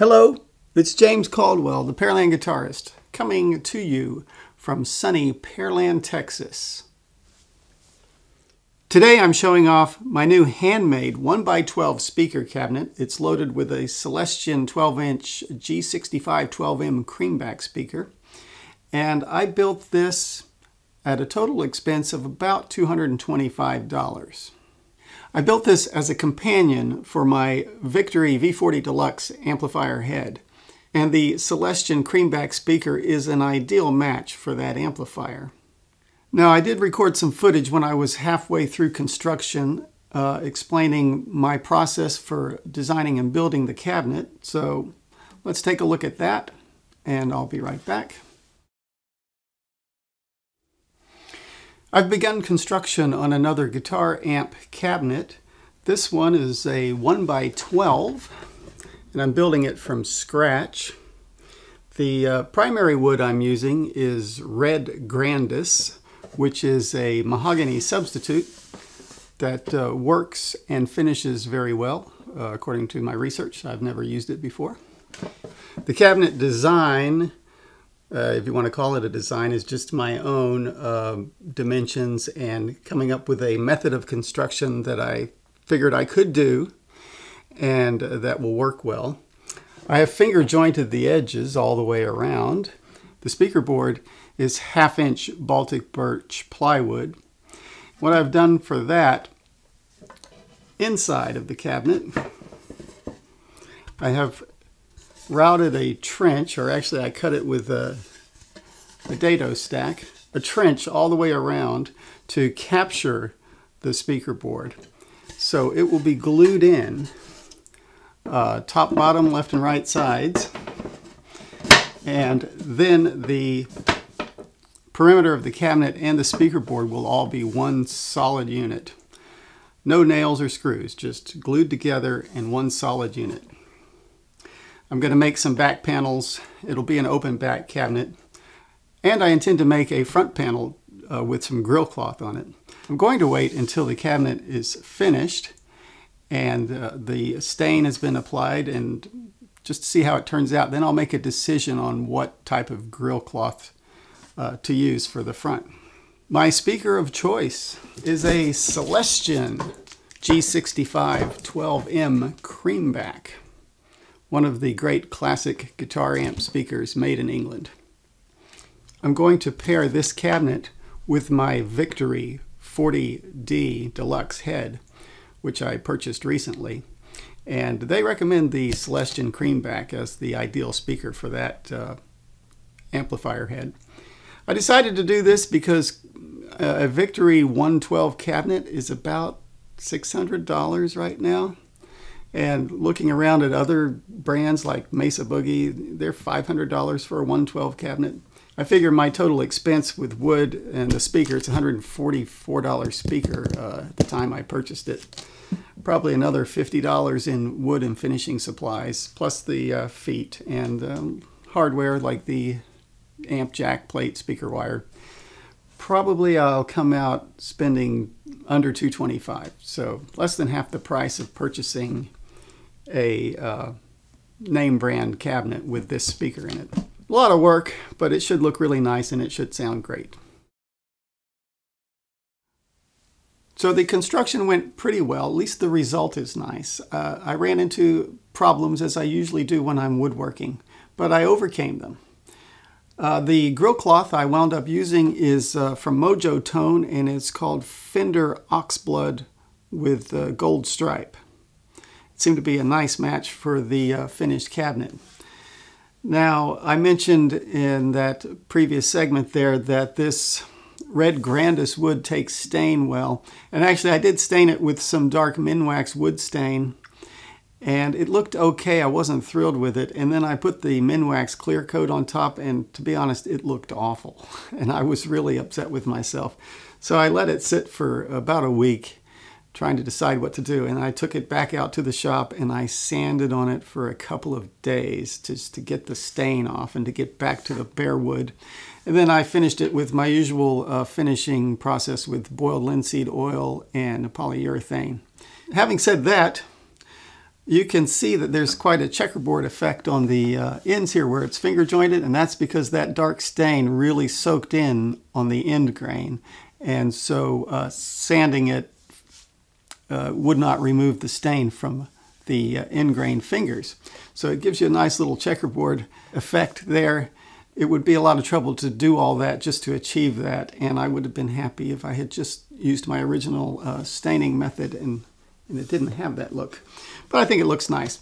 Hello, it's James Caldwell, the Pearland guitarist, coming to you from sunny Pearland, Texas. Today I'm showing off my new handmade 1x12 speaker cabinet. It's loaded with a Celestion 12-inch G65 12M Creamback speaker. And I built this at a total expense of about $225. I built this as a companion for my Victory V40-Deluxe amplifier head. And the Celestion Creamback speaker is an ideal match for that amplifier. Now, I did record some footage when I was halfway through construction explaining my process for designing and building the cabinet. So let's take a look at that, and I'll be right back. I've begun construction on another guitar amp cabinet. This one is a 1x12, and I'm building it from scratch. The primary wood I'm using is red Grandis, which is a mahogany substitute that works and finishes very well, according to my research. I've never used it before. The cabinet design, if you want to call it a design, is just my own dimensions and coming up with a method of construction that I figured I could do and that will work well. I have finger jointed the edges all the way around. The speaker board is 1/2-inch Baltic birch plywood. What I've done for that, inside of the cabinet, I have routed a trench, or actually I cut it with a dado stack, a trench all the way around to capture the speaker board. So it will be glued in, top, bottom, left and right sides, and then the perimeter of the cabinet and the speaker board will all be one solid unit. No nails or screws, just glued together in one solid unit. I'm going to make some back panels. It'll be an open back cabinet. And I intend to make a front panel with some grill cloth on it. I'm going to wait until the cabinet is finished and the stain has been applied, and just to see how it turns out. Then I'll make a decision on what type of grill cloth to use for the front. My speaker of choice is a Celestion G65 12M Creamback, one of the great classic guitar amp speakers made in England. I'm going to pair this cabinet with my Victory V40-Deluxe head, which I purchased recently. And they recommend the Celestion Creamback as the ideal speaker for that amplifier head. I decided to do this because a Victory 112 cabinet is about $600 right now. And looking around at other brands like Mesa Boogie, they're $500 for a 112 cabinet. I figure my total expense with wood and the speaker, it's a $144 speaker at the time I purchased it. Probably another $50 in wood and finishing supplies, plus the feet and hardware like the amp jack plate, speaker wire. Probably I'll come out spending under $225, so less than half the price of purchasing a name brand cabinet with this speaker in it. A lot of work, but it should look really nice and it should sound great. So the construction went pretty well, at least the result is nice. I ran into problems, as I usually do when I'm woodworking, but I overcame them. The grill cloth I wound up using is from Mojotone, and it's called Fender Oxblood with gold stripe. It seemed to be a nice match for the finished cabinet. Now, I mentioned in that previous segment there that this red Grandis wood takes stain well. And actually, I did stain it with some dark Minwax wood stain. And it looked okay. I wasn't thrilled with it. And then I put the Minwax clear coat on top, and to be honest, it looked awful. And I was really upset with myself. So I let it sit for about a week, trying to decide what to do. And I took it back out to the shop and I sanded on it for a couple of days just to get the stain off and to get back to the bare wood. And then I finished it with my usual finishing process with boiled linseed oil and polyurethane. Having said that, you can see that there's quite a checkerboard effect on the ends here where it's finger jointed, and that's because that dark stain really soaked in on the end grain. And so sanding it would not remove the stain from the end grain fingers. So it gives you a nice little checkerboard effect there. It would be a lot of trouble to do all that just to achieve that, and I would have been happy if I had just used my original staining method and it didn't have that look. But I think it looks nice.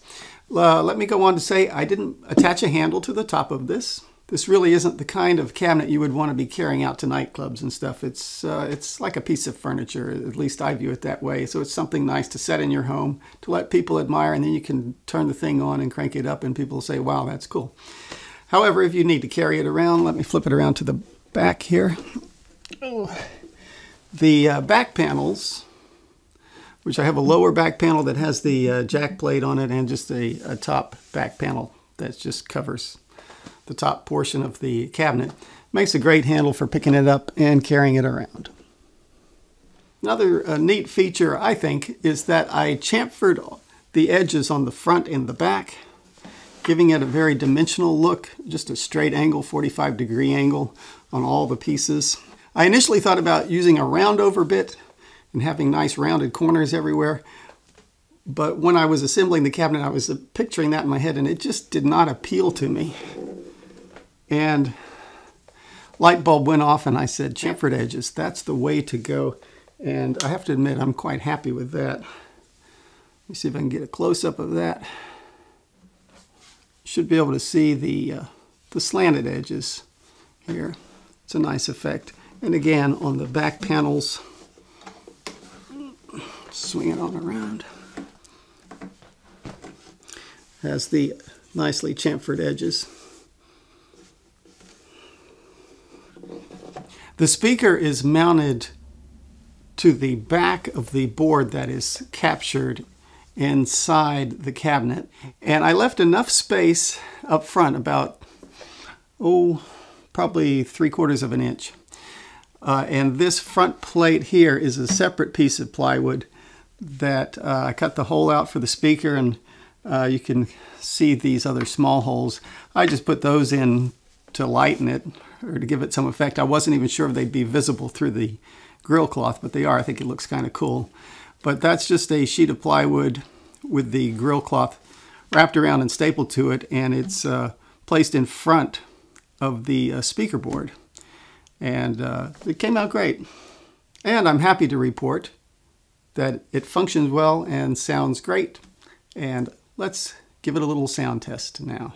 Let me go on to say I didn't attach a handle to the top of this. This really isn't the kind of cabinet you would want to be carrying out to nightclubs and stuff. It's like a piece of furniture, at least I view it that way. So it's something nice to set in your home, to let people admire, and then you can turn the thing on and crank it up and people say, wow, that's cool. However, if you need to carry it around, let me flip it around to the back here. The back panels, which I have a lower back panel that has the jack plate on it and just a top back panel that just covers the top portion of the cabinet. Makes a great handle for picking it up and carrying it around. Another neat feature, I think, is that I chamfered the edges on the front and the back, giving it a very dimensional look, just a straight angle, 45-degree angle on all the pieces. I initially thought about using a round over bit and having nice rounded corners everywhere. But when I was assembling the cabinet, I was picturing that in my head, and it just did not appeal to me. And light bulb went off, and I said, chamfered edges, that's the way to go. And I have to admit, I'm quite happy with that. Let me see if I can get a close-up of that. Should be able to see the slanted edges here. It's a nice effect. And again, on the back panels, swing it on around, has the nicely chamfered edges. The speaker is mounted to the back of the board that is captured inside the cabinet, and I left enough space up front, about probably 3/4 of an inch, and this front plate here is a separate piece of plywood that I cut the hole out for the speaker, and you can see these other small holes. I just put those in to lighten it or to give it some effect. I wasn't even sure if they'd be visible through the grill cloth, but they are. I think it looks kind of cool. But that's just a sheet of plywood with the grill cloth wrapped around and stapled to it, and it's placed in front of the speaker board. And it came out great. And I'm happy to report that it functions well and sounds great. And let's give it a little sound test now.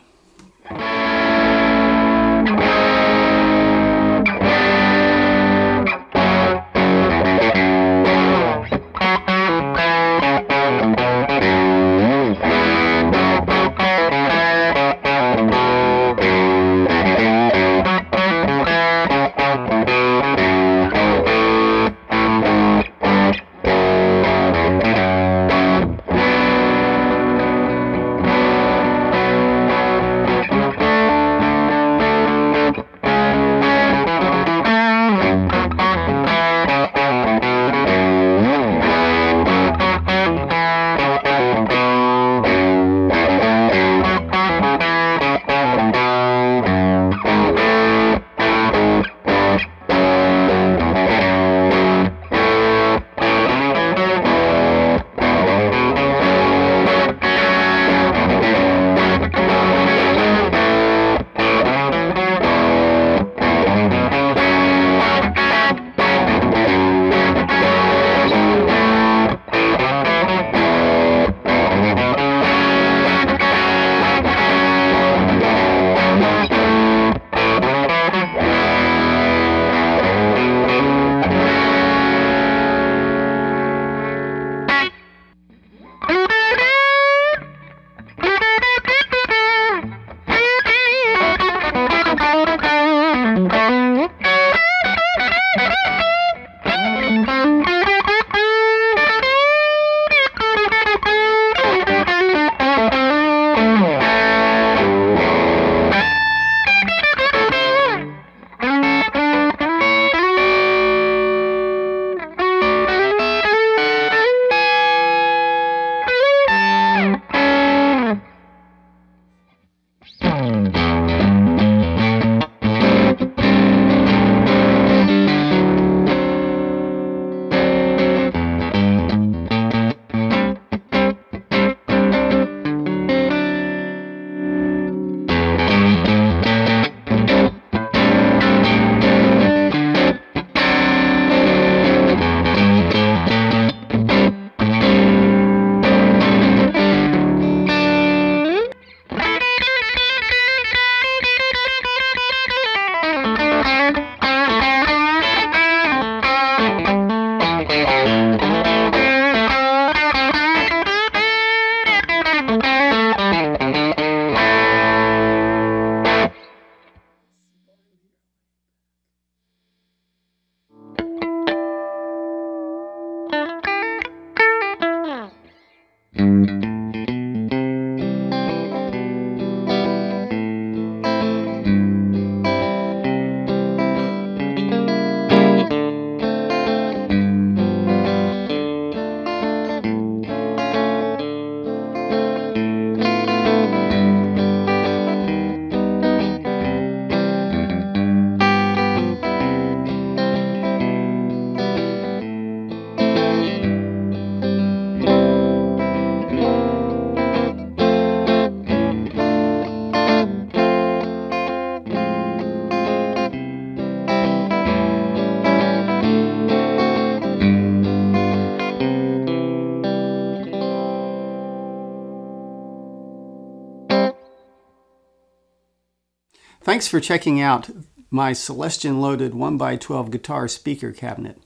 Thanks for checking out my Celestion loaded 1x12 guitar speaker cabinet.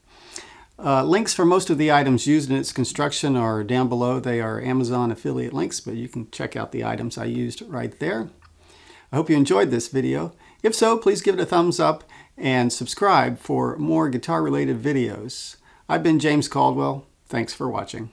Links for most of the items used in its construction are down below. They are Amazon affiliate links, but you can check out the items I used right there. I hope you enjoyed this video. If so, please give it a thumbs up and subscribe for more guitar-related videos. I've been James Caldwell. Thanks for watching.